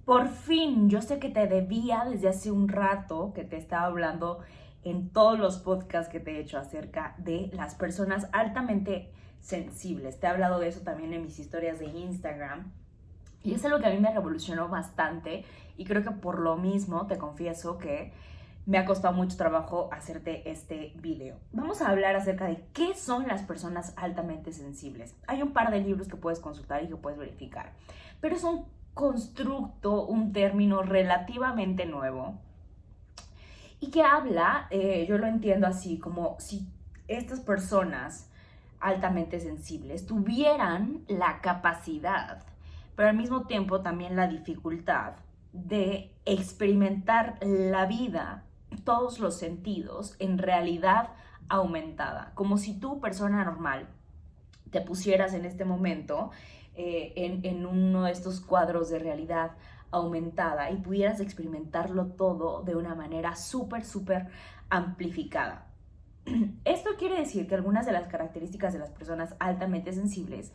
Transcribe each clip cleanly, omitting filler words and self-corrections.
Por fin, yo sé que te debía desde hace un rato que te estaba hablando en todos los podcasts que te he hecho acerca de las personas altamente sensibles. Te he hablado de eso también en mis historias de Instagram. Y es algo que a mí me revolucionó bastante y creo que por lo mismo te confieso que me ha costado mucho trabajo hacerte este video. Vamos a hablar acerca de qué son las personas altamente sensibles. Hay un par de libros que puedes consultar y que puedes verificar, pero es un constructo, un término relativamente nuevo y que habla, yo lo entiendo así, como si estas personas altamente sensibles tuvieran la capacidad, pero al mismo tiempo también la dificultad de experimentar la vida, todos los sentidos, en realidad aumentada, como si tú, persona normal, te pusieras en este momento en uno de estos cuadros de realidad aumentada y pudieras experimentarlo todo de una manera súper amplificada. Esto quiere decir que algunas de las características de las personas altamente sensibles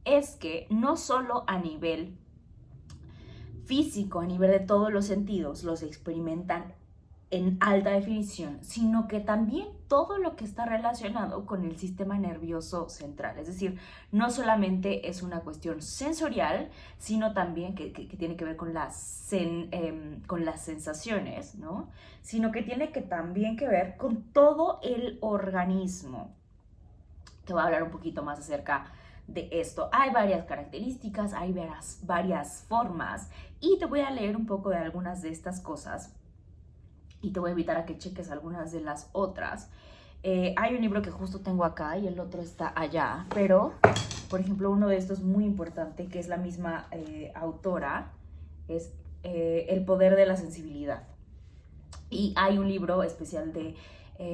es que no solo a nivel físico, a nivel de todos los sentidos, los experimentan en alta definición, sino que también todo lo que está relacionado con el sistema nervioso central. Es decir, no solamente es una cuestión sensorial, sino también que tiene que ver con con las sensaciones, ¿no? Sino que tiene que también que ver con todo el organismo. Te voy a hablar un poquito más acerca de esto. Hay varias características, hay varias formas y te voy a leer un poco de algunas de estas cosas y te voy a invitar a que cheques algunas de las otras. Hay un libro que justo tengo acá y el otro está allá, pero, por ejemplo, uno de estos muy importante, que es la misma autora, es El poder de la sensibilidad. Y hay un libro especial de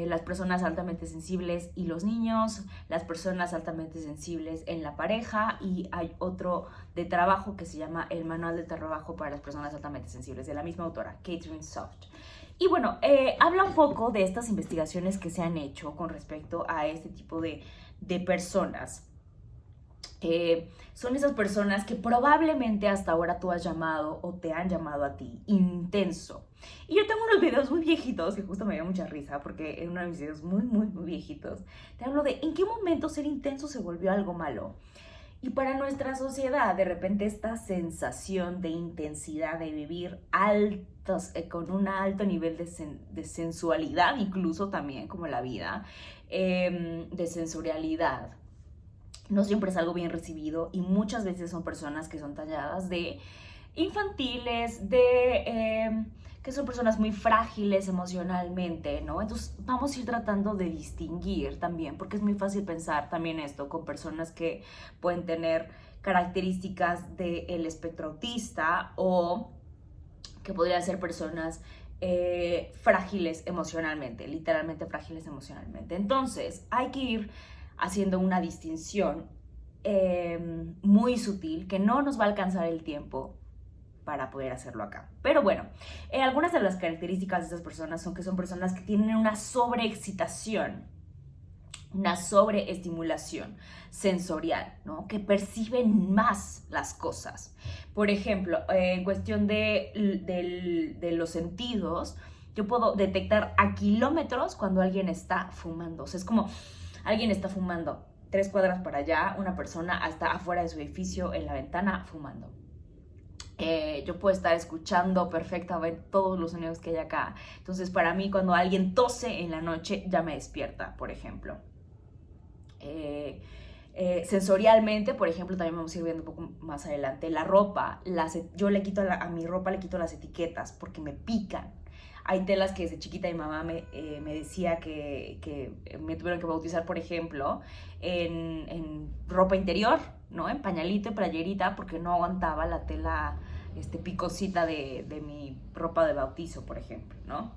las personas altamente sensibles y los niños, las personas altamente sensibles en la pareja, y hay otro de trabajo que se llama El manual de trabajo para las personas altamente sensibles, de la misma autora, Catherine Soft. Y bueno, habla un poco de estas investigaciones que se han hecho con respecto a este tipo de personas. Son esas personas que probablemente hasta ahora tú has llamado o te han llamado a ti intenso. Y yo tengo unos videos muy viejitos que justo me dio mucha risa porque en uno de mis videos muy viejitos te hablo de en qué momento ser intenso se volvió algo malo. Y para nuestra sociedad, de repente esta sensación de intensidad, de vivir altos, con un alto nivel de sensualidad, incluso también como la vida, de sensorialidad, no siempre es algo bien recibido y muchas veces son personas que son talladas de infantiles, que son personas muy frágiles emocionalmente, ¿no? Entonces vamos a ir tratando de distinguir también, porque es muy fácil pensar también esto con personas que pueden tener características del espectro autista o que podrían ser personas frágiles emocionalmente, literalmente frágiles emocionalmente. Entonces hay que ir haciendo una distinción muy sutil que no nos va a alcanzar el tiempo para poder hacerlo acá. Pero bueno, algunas de las características de estas personas son que son personas que tienen una sobreexcitación, una sobreestimulación sensorial, ¿no? Que perciben más las cosas. Por ejemplo, en cuestión de los sentidos, yo puedo detectar a kilómetros cuando alguien está fumando. O sea, es como alguien está fumando 3 cuadras para allá, una persona está afuera de su edificio en la ventana fumando. Yo puedo estar escuchando perfectamente todos los sonidos que hay acá. Entonces, para mí, cuando alguien tose en la noche, ya me despierta, por ejemplo. Sensorialmente, por ejemplo, también vamos a ir viendo un poco más adelante, la ropa, yo le quito a mi ropa le quito las etiquetas porque me pican. Hay telas que desde chiquita mi mamá me decía que me tuvieron que bautizar, por ejemplo, en ropa interior, ¿no? En pañalito y playerita, porque no aguantaba la tela picosita de mi ropa de bautizo, por ejemplo, ¿no?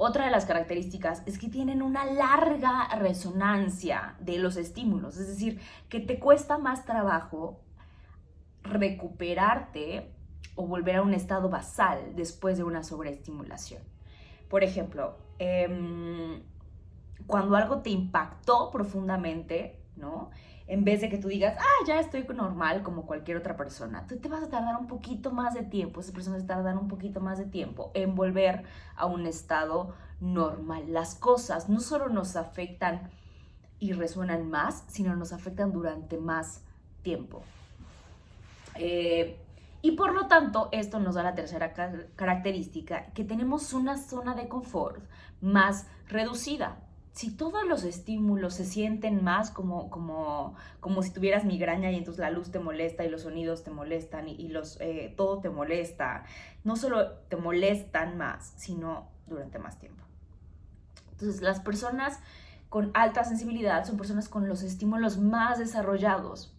Otra de las características es que tienen una larga resonancia de los estímulos, es decir, que te cuesta más trabajo recuperarte o volver a un estado basal después de una sobreestimulación. Por ejemplo, cuando algo te impactó profundamente, ¿no? En vez de que tú digas, ya estoy normal como cualquier otra persona, tú te vas a tardar un poquito más de tiempo, esas personas tardan un poquito más de tiempo en volver a un estado normal. Las cosas no solo nos afectan y resuenan más, sino nos afectan durante más tiempo. Y por lo tanto, esto nos da la tercera característica, que tenemos una zona de confort más reducida. Si todos los estímulos se sienten más como si tuvieras migraña y entonces la luz te molesta y los sonidos te molestan todo te molesta, no solo te molestan más, sino durante más tiempo. Entonces, las personas con alta sensibilidad son personas con los estímulos más desarrollados,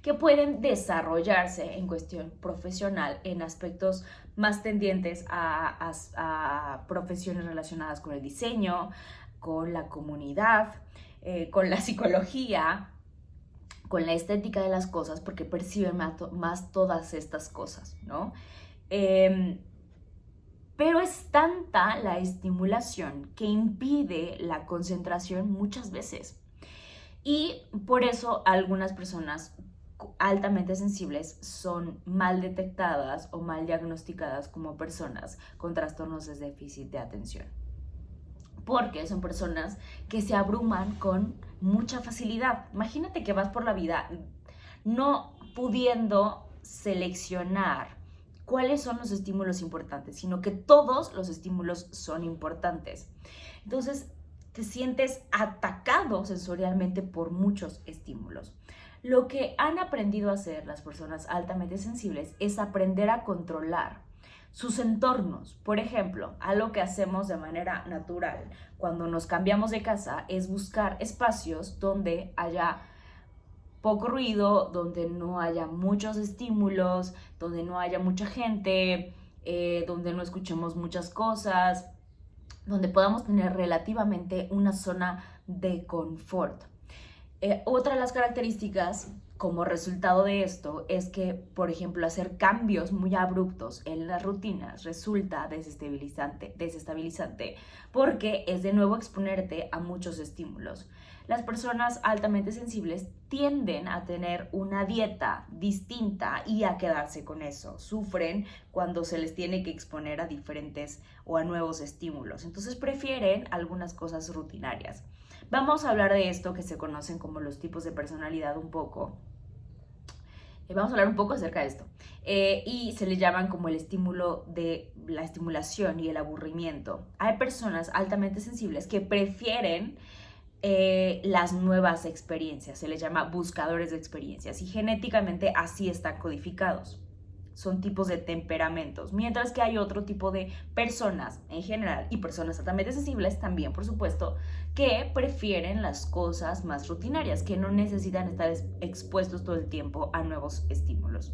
que pueden desarrollarse en cuestión profesional en aspectos más tendientes a profesiones relacionadas con el diseño, con la comunidad, con la psicología, con la estética de las cosas, porque perciben más todas estas cosas, ¿no? Pero es tanta la estimulación que impide la concentración muchas veces. Y por eso algunas personas altamente sensibles son mal detectadas o mal diagnosticadas como personas con trastornos de déficit de atención. Porque son personas que se abruman con mucha facilidad. Imagínate que vas por la vida no pudiendo seleccionar cuáles son los estímulos importantes, sino que todos los estímulos son importantes. Entonces, te sientes atacado sensorialmente por muchos estímulos. Lo que han aprendido a hacer las personas altamente sensibles es aprender a controlar sus entornos. Por ejemplo, algo que hacemos de manera natural cuando nos cambiamos de casa es buscar espacios donde haya poco ruido, donde no haya muchos estímulos, donde no haya mucha gente, donde no escuchemos muchas cosas, donde podamos tener relativamente una zona de confort. Otra de las características como resultado de esto es que, por ejemplo, hacer cambios muy abruptos en las rutinas resulta desestabilizante porque es de nuevo exponerte a muchos estímulos. Las personas altamente sensibles tienden a tener una dieta distinta y a quedarse con eso. Sufren cuando se les tiene que exponer a diferentes o a nuevos estímulos. Entonces prefieren algunas cosas rutinarias. Vamos a hablar de esto que se conocen como los tipos de personalidad un poco. Vamos a hablar un poco acerca de esto. Y se le llaman como el estímulo de la estimulación y el aburrimiento. Hay personas altamente sensibles que prefieren las nuevas experiencias. Se les llama buscadores de experiencias y genéticamente así están codificados. Son tipos de temperamentos, mientras que hay otro tipo de personas en general y personas altamente sensibles también, por supuesto, que prefieren las cosas más rutinarias, que no necesitan estar expuestos todo el tiempo a nuevos estímulos.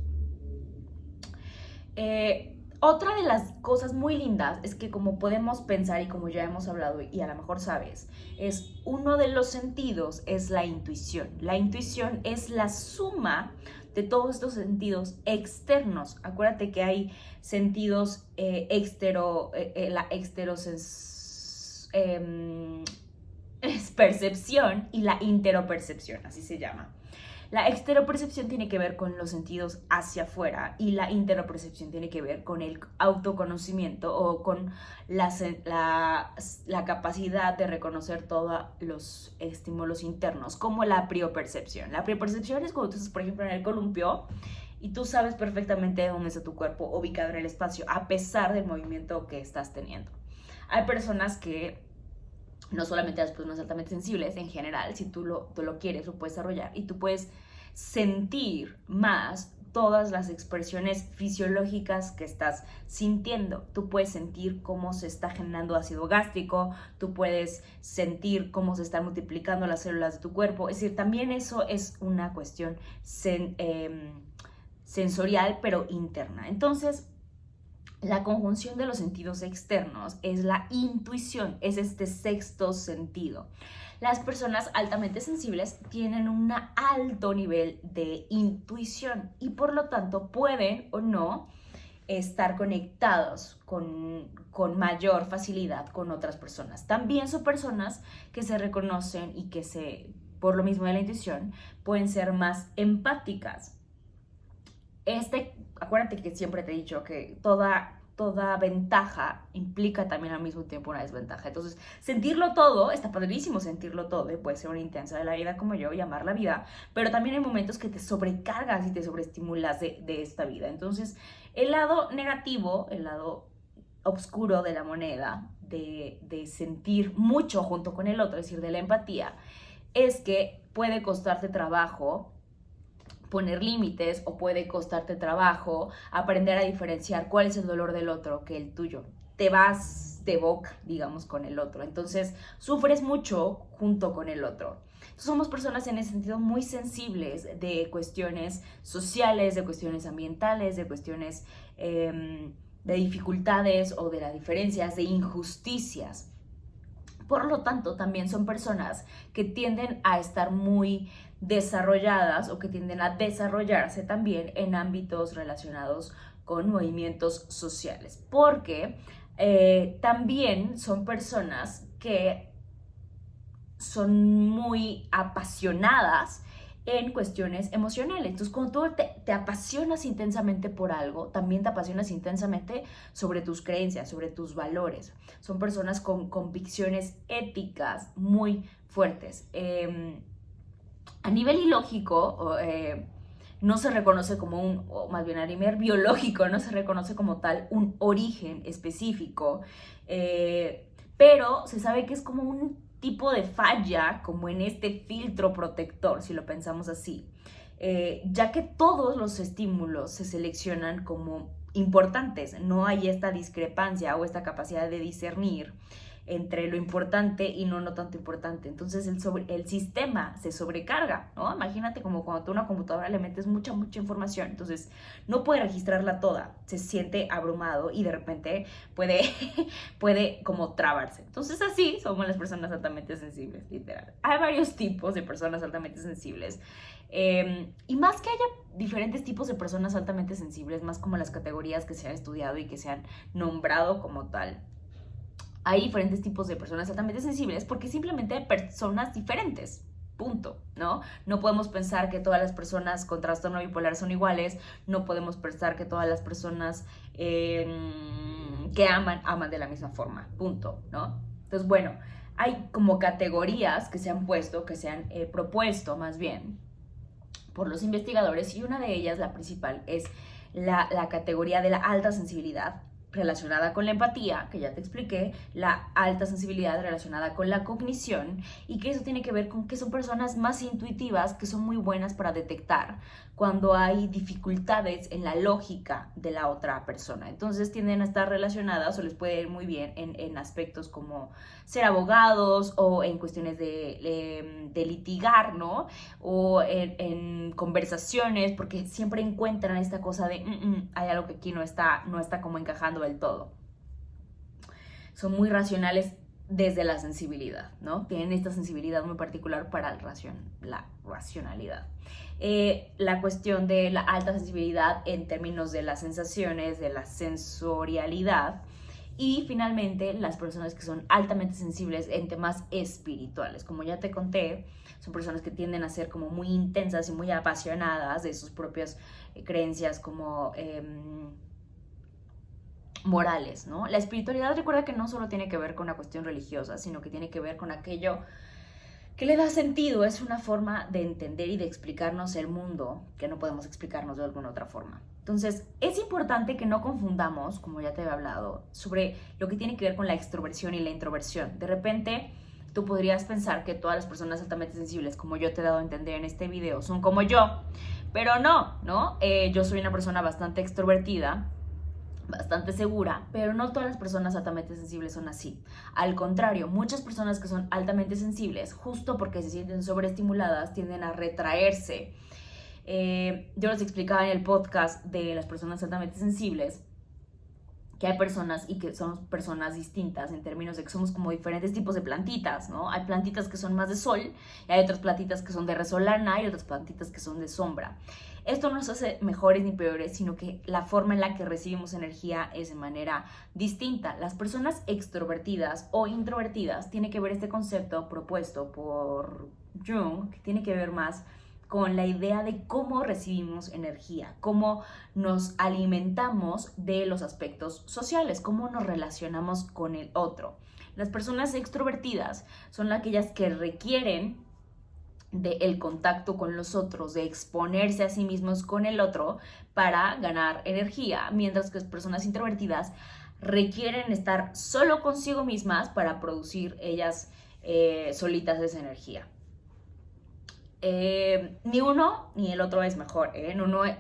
Otra de las cosas muy lindas es que, como podemos pensar y como ya hemos hablado y a lo mejor sabes, es uno de los sentidos es la intuición. La intuición es la suma de todos estos sentidos externos. Acuérdate que hay sentidos la es percepción y la interopercepción, así se llama. La exteropercepción tiene que ver con los sentidos hacia afuera y la interopercepción tiene que ver con el autoconocimiento o con la capacidad de reconocer todos los estímulos internos, como la priopercepción. La priopercepción es cuando tú estás, por ejemplo, en el columpio y tú sabes perfectamente dónde está tu cuerpo ubicado en el espacio, a pesar del movimiento que estás teniendo. Hay personas que no solamente las personas altamente sensibles, en general, si tú lo quieres, lo puedes desarrollar y tú puedes sentir más todas las expresiones fisiológicas que estás sintiendo. Tú puedes sentir cómo se está generando ácido gástrico, tú puedes sentir cómo se están multiplicando las células de tu cuerpo. Es decir, también eso es una cuestión sensorial, pero interna. Entonces, la conjunción de los sentidos externos es la intuición, es este sexto sentido. Las personas altamente sensibles tienen un alto nivel de intuición y por lo tanto pueden o no estar conectados con mayor facilidad con otras personas. También son personas que se reconocen y que se por lo mismo de la intuición, pueden ser más empáticas. Acuérdate que siempre te he dicho que toda ventaja implica también al mismo tiempo una desventaja. Entonces, sentirlo todo, está padrísimo sentirlo todo, puede ser una intensa de la vida como yo y amar la vida, pero también hay momentos que te sobrecargas y te sobreestimulas de esta vida. Entonces, el lado negativo, el lado oscuro de la moneda, de sentir mucho junto con el otro, es decir, de la empatía, es que puede costarte trabajo poner límites o puede costarte trabajo aprender a diferenciar cuál es el dolor del otro que el tuyo. Te vas de boca, digamos, con el otro. Entonces, sufres mucho junto con el otro. Entonces, somos personas en ese sentido muy sensibles de cuestiones sociales, de cuestiones ambientales, de cuestiones de dificultades o de las diferencias, de injusticias. Por lo tanto, también son personas que tienden a estar muy desarrolladas o que tienden a desarrollarse también en ámbitos relacionados con movimientos sociales, porque también son personas que son muy apasionadas en cuestiones emocionales. Entonces, cuando tú te apasionas intensamente por algo, también te apasionas intensamente sobre tus creencias, sobre tus valores. Son personas con convicciones éticas muy fuertes. A nivel ilógico, no se reconoce como o más bien a nivel biológico, no se reconoce como tal un origen específico, pero se sabe que es como un tipo de falla, como en este filtro protector, si lo pensamos así, ya que todos los estímulos se seleccionan como importantes, no hay esta discrepancia o esta capacidad de discernir entre lo importante y no tanto importante. Entonces el sistema se sobrecarga, ¿no? Imagínate como cuando tú a una computadora le metes mucha información, entonces no puede registrarla toda, se siente abrumado y de repente puede como trabarse. Entonces así somos las personas altamente sensibles, literal. Hay varios tipos de personas altamente sensibles. Y más que haya diferentes tipos de personas altamente sensibles, más como las categorías que se han estudiado y que se han nombrado como tal, hay diferentes tipos de personas altamente sensibles porque simplemente hay personas diferentes, punto, ¿no? No podemos pensar que todas las personas con trastorno bipolar son iguales, no podemos pensar que todas las personas que aman de la misma forma, punto, ¿no? Entonces, bueno, hay como categorías que se han puesto, que se han propuesto más bien por los investigadores, y una de ellas, la principal, es la categoría de la alta sensibilidad, relacionada con la empatía, que ya te expliqué, la alta sensibilidad relacionada con la cognición, y que eso tiene que ver con que son personas más intuitivas, que son muy buenas para detectar cuando hay dificultades en la lógica de la otra persona. Entonces tienden a estar relacionadas o les puede ir muy bien en aspectos como ser abogados o en cuestiones de litigar, ¿no? O en conversaciones, porque siempre encuentran esta cosa de hay algo que aquí no está como encajando del todo. Son muy racionales desde la sensibilidad, ¿no? Tienen esta sensibilidad muy particular para la racionalidad. La cuestión de la alta sensibilidad en términos de las sensaciones, de la sensorialidad, y finalmente las personas que son altamente sensibles en temas espirituales. Como ya te conté, son personas que tienden a ser como muy intensas y muy apasionadas de sus propias creencias como morales, ¿no? La espiritualidad, recuerda que no solo tiene que ver con una cuestión religiosa, sino que tiene que ver con aquello que le da sentido, es una forma de entender y de explicarnos el mundo que no podemos explicarnos de alguna otra forma. Entonces, es importante que no confundamos, como ya te había hablado, sobre lo que tiene que ver con la extroversión y la introversión. De repente, tú podrías pensar que todas las personas altamente sensibles, como yo te he dado a entender en este video, son como yo, pero no, ¿no? Yo soy una persona bastante extrovertida, bastante segura, pero no todas las personas altamente sensibles son así. Al contrario, muchas personas que son altamente sensibles, justo porque se sienten sobreestimuladas, tienden a retraerse. Yo les explicaba en el podcast de las personas altamente sensibles que hay personas y que somos personas distintas en términos de que somos como diferentes tipos de plantitas, ¿no? Hay plantitas que son más de sol, y hay otras plantitas que son de resolana, y otras plantitas que son de sombra. Esto no nos hace mejores ni peores, sino que la forma en la que recibimos energía es de manera distinta. Las personas extrovertidas o introvertidas tiene que ver este concepto propuesto por Jung, que tiene que ver más con la idea de cómo recibimos energía, cómo nos alimentamos de los aspectos sociales, cómo nos relacionamos con el otro. Las personas extrovertidas son aquellas que requieren del contacto con los otros, de exponerse a sí mismos con el otro para ganar energía, mientras que las personas introvertidas requieren estar solo consigo mismas para producir ellas solitas esa energía. Ni uno ni el otro es mejor.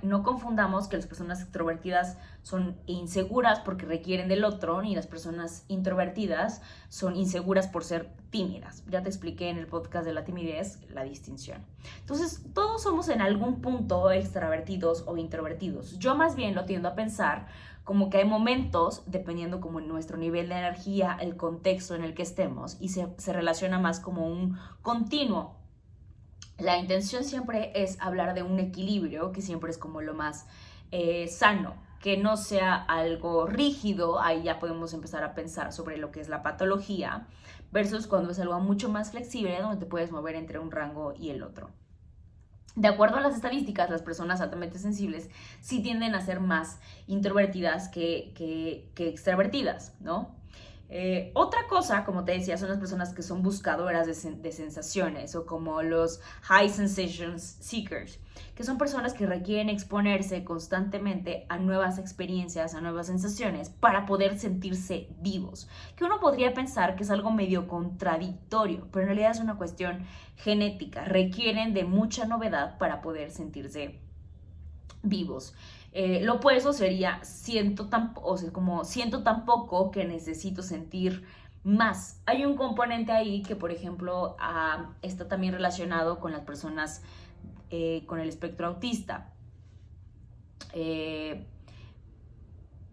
No confundamos que las personas extrovertidas son inseguras porque requieren del otro, ni las personas introvertidas son inseguras por ser tímidas. Ya te expliqué en el podcast de la timidez la distinción. Entonces, todos somos en algún punto extravertidos o introvertidos. Yo más bien lo tiendo a pensar como que hay momentos, dependiendo como nuestro nivel de energía, el contexto en el que estemos, y se relaciona más como un continuo. La intención siempre es hablar de un equilibrio, que siempre es como lo más sano, que no sea algo rígido. Ahí ya podemos empezar a pensar sobre lo que es la patología, versus cuando es algo mucho más flexible, donde te puedes mover entre un rango y el otro. De acuerdo a las estadísticas, las personas altamente sensibles sí tienden a ser más introvertidas que extravertidas, ¿no? Otra cosa, como te decía, son las personas que son buscadoras de sensaciones, o como los high sensations seekers, que son personas que requieren exponerse constantemente a nuevas experiencias, a nuevas sensaciones para poder sentirse vivos, que uno podría pensar que es algo medio contradictorio, pero en realidad es una cuestión genética. Requieren de mucha novedad para poder sentirse vivos. Lo opuesto sería siento tan poco que necesito sentir más. Hay un componente ahí que, por ejemplo, está también relacionado con las personas con el espectro autista.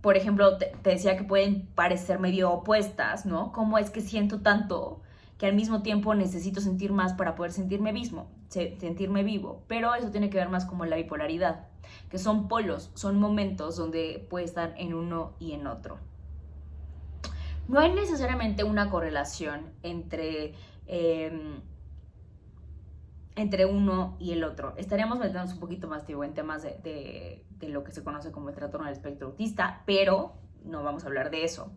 Por ejemplo, te decía que pueden parecer medio opuestas, ¿no? ¿Cómo es que siento tanto que al mismo tiempo necesito sentir más para poder sentirme vivo? Pero eso tiene que ver más como la bipolaridad, que son polos, son momentos donde puede estar en uno y en otro. No hay necesariamente una correlación entre uno y el otro. Estaríamos metiéndonos un poquito más, en temas de lo que se conoce como el trastorno del espectro autista, pero no vamos a hablar de eso.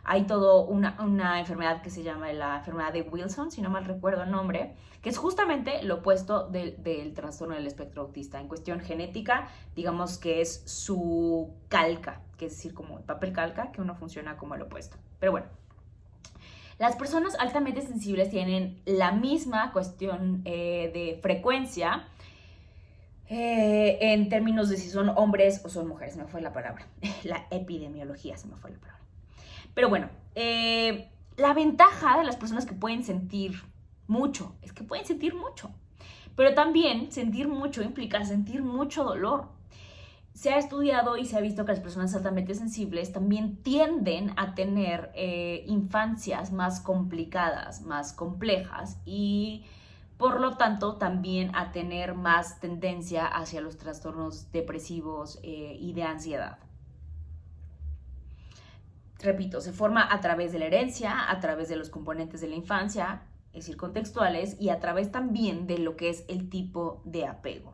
Hay toda una enfermedad que se llama la enfermedad de Wilson, si no mal recuerdo el nombre, que es justamente lo opuesto del trastorno del espectro autista. En cuestión genética, digamos que es su calca, que es decir, como el papel calca, que uno funciona como el opuesto. Pero bueno, las personas altamente sensibles tienen la misma cuestión de frecuencia en términos de si son hombres o son mujeres. Se me fue la palabra. La epidemiología, se me fue la palabra. Pero bueno, la ventaja de las personas que pueden sentir mucho es que pueden sentir mucho. Pero también sentir mucho implica sentir mucho dolor. Se ha estudiado y se ha visto que las personas altamente sensibles también tienden a tener infancias más complicadas, más complejas, y por lo tanto también a tener más tendencia hacia los trastornos depresivos y de ansiedad. Repito, se forma a través de la herencia, a través de los componentes de la infancia, es decir, contextuales, y a través también de lo que es el tipo de apego.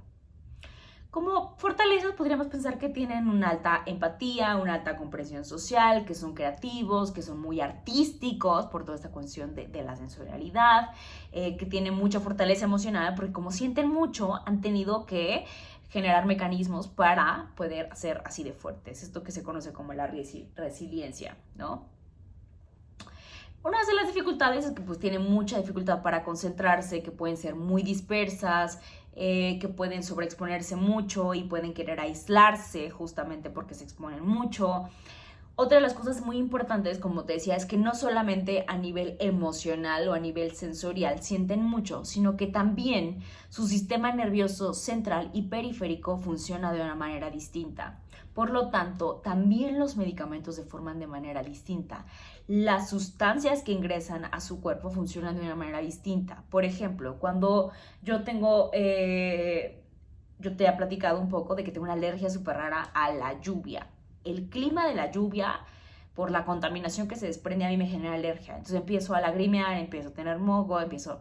Como fortalezas podríamos pensar que tienen una alta empatía, una alta comprensión social, que son creativos, que son muy artísticos por toda esta cuestión de la sensorialidad, que tienen mucha fortaleza emocional porque como sienten mucho han tenido que generar mecanismos para poder ser así de fuertes. Esto que se conoce como la resiliencia, ¿no? Una de las dificultades es que pues tienen mucha dificultad para concentrarse, que pueden ser muy dispersas, que pueden sobreexponerse mucho y pueden querer aislarse justamente porque se exponen mucho. Otra de las cosas muy importantes, como te decía, es que no solamente a nivel emocional o a nivel sensorial sienten mucho, sino que también su sistema nervioso central y periférico funciona de una manera distinta. Por lo tanto, también los medicamentos se forman de manera distinta. Las sustancias que ingresan a su cuerpo funcionan de una manera distinta. Por ejemplo, cuando yo tengo... yo te he platicado un poco de que tengo una alergia súper rara a la lluvia. El clima de la lluvia, por la contaminación que se desprende, a mí me genera alergia. Entonces empiezo a lagrimear, empiezo a tener moco, empiezo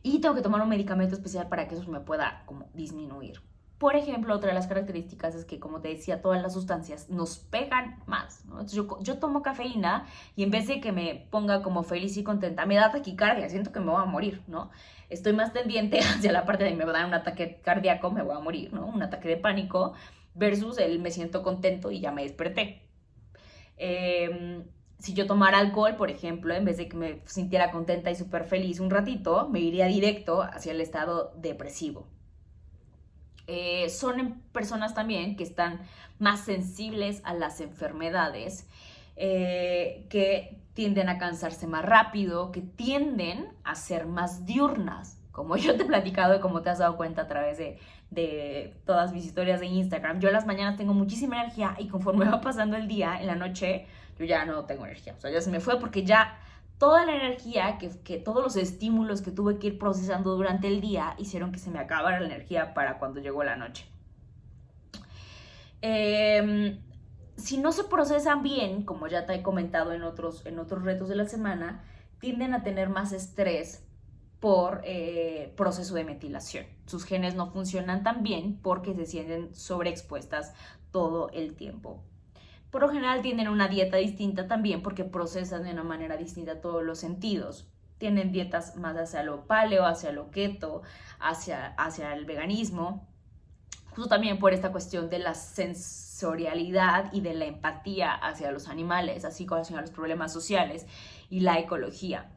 y tengo que tomar un medicamento especial para que eso me pueda como disminuir. Por ejemplo, otra de las características es que, como te decía, todas las sustancias nos pegan más, ¿no? Entonces yo tomo cafeína y en vez de que me ponga como feliz y contenta, me da taquicardia, siento que me voy a morir, ¿no? Estoy más tendiente hacia la parte de me va a dar un ataque cardíaco, me voy a morir, ¿no? Un ataque de pánico versus el me siento contento y ya me desperté. Si yo tomara alcohol, por ejemplo, en vez de que me sintiera contenta y súper feliz un ratito, me iría directo hacia el estado depresivo. Son personas también que están más sensibles a las enfermedades, que tienden a cansarse más rápido, que tienden a ser más diurnas. Como yo te he platicado y como te has dado cuenta a través de todas mis historias de Instagram, yo en las mañanas tengo muchísima energía y conforme va pasando el día, en la noche, yo ya no tengo energía. O sea, ya se me fue porque ya toda la energía, que todos los estímulos que tuve que ir procesando durante el día hicieron que se me acabara la energía para cuando llegó la noche. Si no se procesan bien, como ya te he comentado en otros retos de la semana, tienden a tener más estrés por proceso de metilación. Sus genes no funcionan tan bien porque se sienten sobreexpuestas todo el tiempo. Por lo general tienen una dieta distinta también porque procesan de una manera distinta todos los sentidos. Tienen dietas más hacia lo paleo, hacia lo keto, hacia el veganismo. Justo también por esta cuestión de la sensorialidad y de la empatía hacia los animales, así como hacia los problemas sociales y la ecología.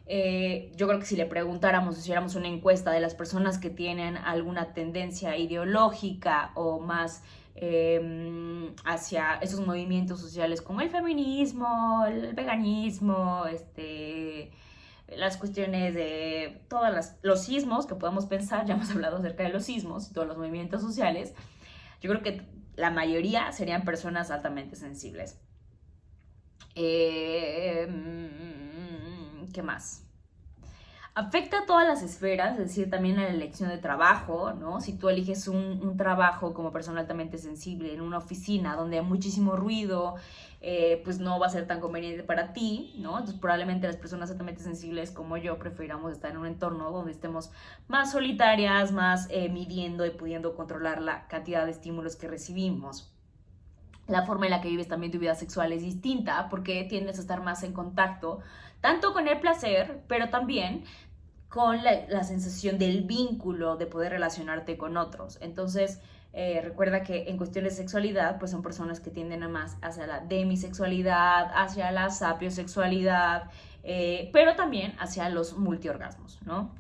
Yo creo que si le preguntáramos, hiciéramos una encuesta de las personas que tienen alguna tendencia ideológica o más hacia esos movimientos sociales como el feminismo, el veganismo, las cuestiones de todos los sismos que podemos pensar, ya hemos hablado acerca de los sismos y todos los movimientos sociales, yo creo que la mayoría serían personas altamente sensibles. ¿Qué más? Afecta a todas las esferas, es decir, también a la elección de trabajo, ¿no? Si tú eliges un trabajo como persona altamente sensible en una oficina donde hay muchísimo ruido, pues no va a ser tan conveniente para ti, ¿no? Entonces probablemente las personas altamente sensibles como yo preferamos estar en un entorno donde estemos más solitarias, más midiendo y pudiendo controlar la cantidad de estímulos que recibimos. La forma en la que vives también tu vida sexual es distinta porque tiendes a estar más en contacto tanto con el placer, pero también con la sensación del vínculo, de poder relacionarte con otros. Entonces, recuerda que en cuestiones de sexualidad, pues son personas que tienden a más hacia la demisexualidad, hacia la sapiosexualidad, pero también hacia los multiorgasmos, ¿no?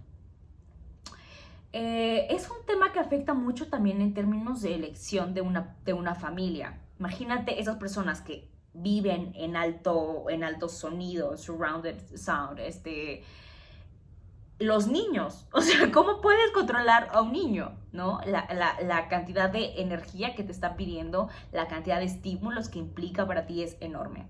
Es un tema que afecta mucho también en términos de elección de una familia. Imagínate esas personas que viven en alto sonido, surrounded sound, los niños, o sea, ¿cómo puedes controlar a un niño? ¿No? La cantidad de energía que te está pidiendo, la cantidad de estímulos que implica para ti es enorme.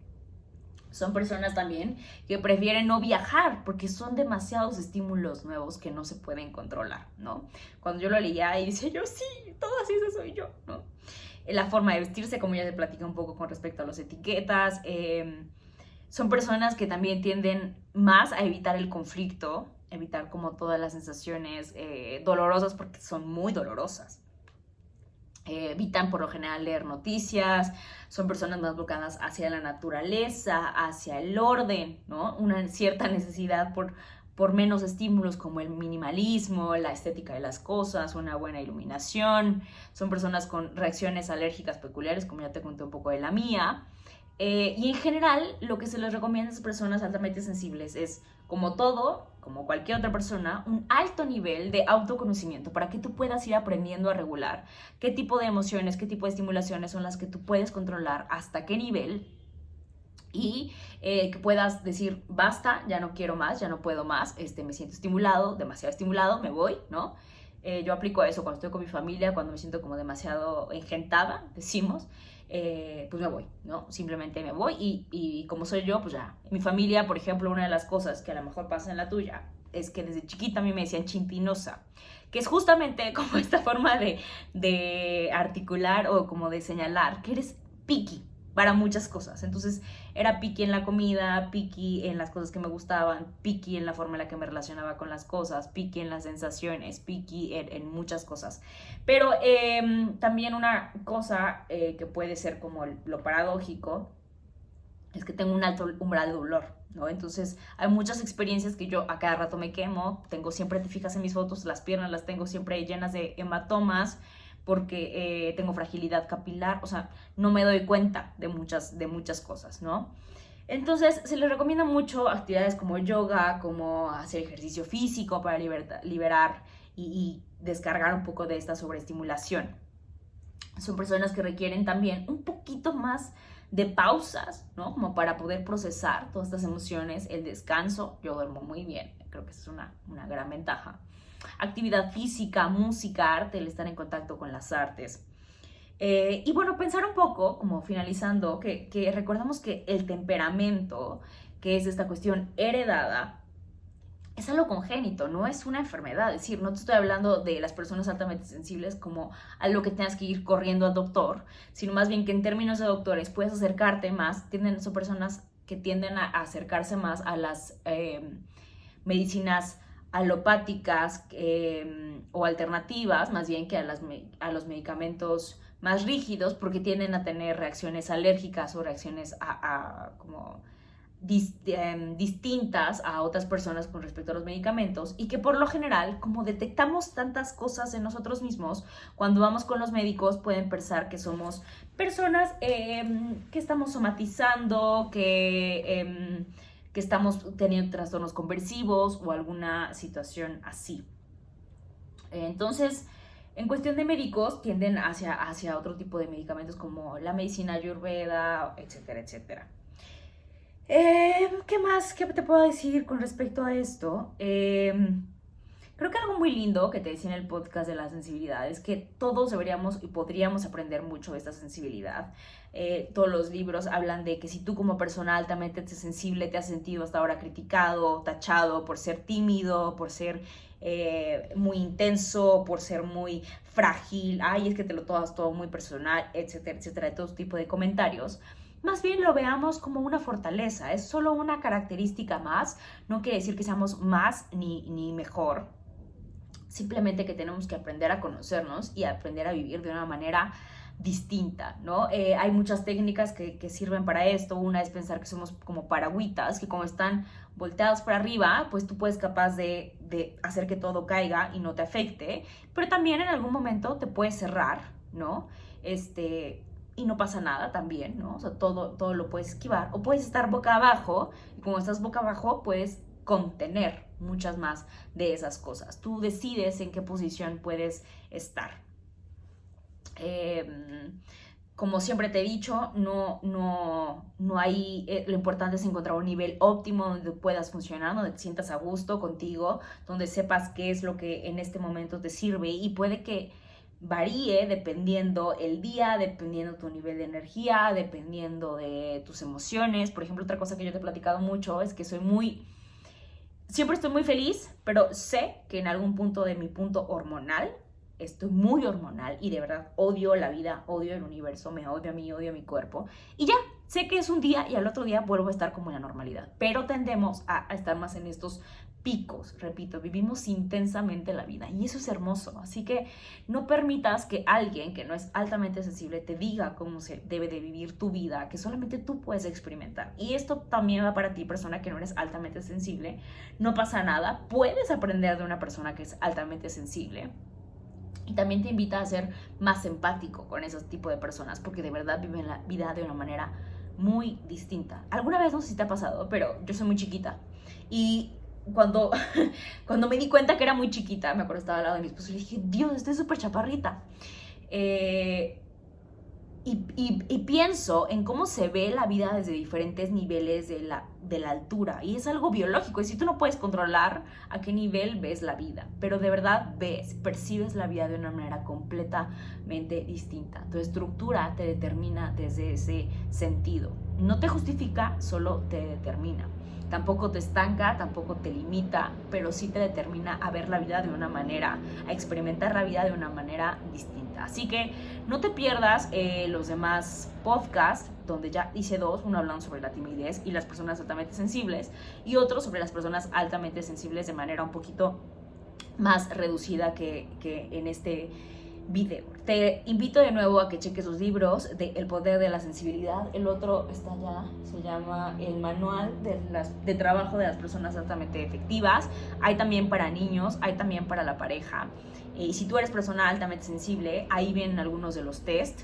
Son personas también que prefieren no viajar porque son demasiados estímulos nuevos que no se pueden controlar, ¿no? Cuando yo lo leía y decía yo, sí, todo así soy yo, ¿no? La forma de vestirse, como ya te platicé un poco con respecto a las etiquetas, son personas que también tienden más a evitar el conflicto, evitar como todas las sensaciones dolorosas porque son muy dolorosas. Evitan por lo general leer noticias, son personas más bloqueadas hacia la naturaleza, hacia el orden, ¿no? Una cierta necesidad por menos estímulos como el minimalismo, la estética de las cosas, una buena iluminación. Son personas con reacciones alérgicas peculiares, como ya te conté un poco de la mía. Y en general, lo que se les recomienda a las personas altamente sensibles es, como todo, como cualquier otra persona, un alto nivel de autoconocimiento para que tú puedas ir aprendiendo a regular qué tipo de emociones, qué tipo de estimulaciones son las que tú puedes controlar, hasta qué nivel, y que puedas decir, basta, ya no quiero más, ya no puedo más, me siento estimulado, demasiado estimulado, me voy, ¿no? Yo aplico eso cuando estoy con mi familia, cuando me siento como demasiado engentada, decimos, pues me voy, ¿no? Simplemente me voy y como soy yo, pues ya. En mi familia, por ejemplo, una de las cosas que a lo mejor pasa en la tuya es que desde chiquita a mí me decían chimpinosa, que es justamente como esta forma de articular o como de señalar que eres picky, para muchas cosas. Entonces era picky en la comida, picky en las cosas que me gustaban, picky en la forma en la que me relacionaba con las cosas, picky en las sensaciones, picky en muchas cosas. Pero también una cosa que puede ser como lo paradójico es que tengo un alto umbral de dolor, ¿no? Entonces hay muchas experiencias que yo a cada rato me quemo, tengo siempre, te fijas en mis fotos, las piernas las tengo siempre llenas de hematomas, porque tengo fragilidad capilar, o sea, no me doy cuenta de muchas cosas, ¿no? Entonces se les recomienda mucho actividades como yoga, como hacer ejercicio físico para liberar y descargar un poco de esta sobreestimulación. Son personas que requieren también un poquito más de pausas, ¿no? Como para poder procesar todas estas emociones, el descanso. Yo duermo muy bien, creo que es una gran ventaja. Actividad física, música, arte, el estar en contacto con las artes. Y bueno, pensar un poco, como finalizando, que recordamos que el temperamento, que es esta cuestión heredada, es algo congénito, no es una enfermedad. Es decir, no te estoy hablando de las personas altamente sensibles como algo que tengas que ir corriendo al doctor, sino más bien que en términos de doctores puedes acercarte más. Son personas que tienden a acercarse más a las medicinas alopáticas o alternativas, más bien que a los medicamentos más rígidos, porque tienden a tener reacciones alérgicas o reacciones como distintas a otras personas con respecto a los medicamentos, y que por lo general, como detectamos tantas cosas en nosotros mismos, cuando vamos con los médicos pueden pensar que somos personas que estamos somatizando, que estamos teniendo trastornos conversivos o alguna situación así. Entonces, en cuestión de médicos, tienden hacia otro tipo de medicamentos como la medicina ayurveda, etcétera, etcétera. ¿Qué más? ¿Qué te puedo decir con respecto a esto? Creo que algo muy lindo que te decía en el podcast de la sensibilidad es que todos deberíamos y podríamos aprender mucho de esta sensibilidad. Todos los libros hablan de que si tú como persona altamente sensible te has sentido hasta ahora criticado, tachado por ser tímido, por ser muy intenso, por ser muy frágil, ay, es que te lo tomas todo muy personal, etcétera, etcétera, de todo tipo de comentarios. Más bien lo veamos como una fortaleza, es solo una característica más, no quiere decir que seamos más ni mejor, simplemente que tenemos que aprender a conocernos y aprender a vivir de una manera distinta, ¿no? Hay muchas técnicas que sirven para esto. Una es pensar que somos como paragüitas, que como están volteados para arriba, pues tú puedes capaz de hacer que todo caiga y no te afecte, pero también en algún momento te puedes cerrar, ¿no? Y no pasa nada también, ¿no? O sea, todo lo puedes esquivar. O puedes estar boca abajo, y como estás boca abajo, puedes contener muchas más de esas cosas. Tú decides en qué posición puedes estar. Como siempre te he dicho, no hay, lo importante es encontrar un nivel óptimo donde puedas funcionar, donde te sientas a gusto contigo, donde sepas qué es lo que en este momento te sirve, y puede que varíe dependiendo el día, dependiendo tu nivel de energía, dependiendo de tus emociones. Por ejemplo, otra cosa que yo te he platicado mucho es que siempre estoy muy feliz, pero sé que en algún punto de mi punto hormonal, estoy muy hormonal y de verdad odio la vida, odio el universo, me odio a mí, odio a mi cuerpo. Y ya, sé que es un día y al otro día vuelvo a estar como en la normalidad. Pero tendemos a estar más en estos picos, repito, vivimos intensamente la vida y eso es hermoso. Así que no permitas que alguien que no es altamente sensible te diga cómo se debe de vivir tu vida, que solamente tú puedes experimentar. Y esto también va para ti, persona que no eres altamente sensible. No pasa nada, puedes aprender de una persona que es altamente sensible. Y también te invita a ser más empático con esos tipos de personas, porque de verdad viven la vida de una manera muy distinta. Alguna vez, no sé si te ha pasado, pero yo soy muy chiquita. Y cuando me di cuenta que era muy chiquita, me acuerdo, estaba al lado de mi esposo y le dije, Dios, estoy súper chaparrita. Y pienso en cómo se ve la vida desde diferentes niveles de la altura. Y es algo biológico. Y si tú no puedes controlar a qué nivel ves la vida, pero de verdad percibes la vida de una manera completamente distinta. Tu estructura te determina desde ese sentido. No te justifica, solo te determina. Tampoco te estanca, tampoco te limita, pero sí te determina a ver la vida de una manera, a experimentar la vida de una manera distinta. Así que no te pierdas los demás podcasts, donde ya hice 2, uno hablando sobre la timidez y las personas altamente sensibles, y otro sobre las personas altamente sensibles de manera un poquito más reducida que en este video. Te invito de nuevo a que cheques los libros de El poder de la sensibilidad. El otro está allá, se llama El manual de trabajo de las personas altamente efectivas. Hay también para niños, hay también para la pareja. Y si tú eres persona altamente sensible, ahí vienen algunos de los test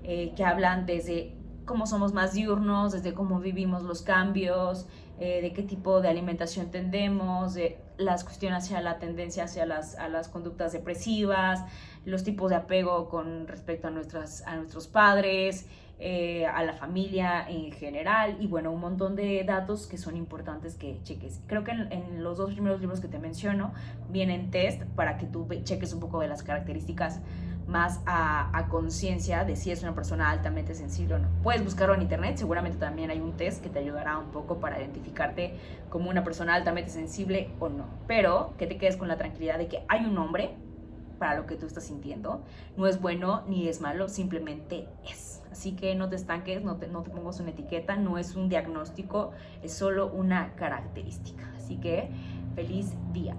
que hablan desde cómo somos más diurnos, desde cómo vivimos los cambios, de qué tipo de alimentación tendemos, de las cuestiones hacia la tendencia hacia las conductas depresivas, los tipos de apego con respecto a nuestros padres, a la familia en general, y bueno, un montón de datos que son importantes que cheques. Creo que en los 2 primeros libros que te menciono vienen test para que tú cheques un poco de las características más a conciencia de si es una persona altamente sensible o no. Puedes buscarlo en internet, seguramente también hay un test que te ayudará un poco para identificarte como una persona altamente sensible o no, pero que te quedes con la tranquilidad de que hay un nombre para lo que tú estás sintiendo. No es bueno ni es malo, simplemente es. Así que no te estanques, no te pongas una etiqueta, no es un diagnóstico, es solo una característica. Así que feliz día.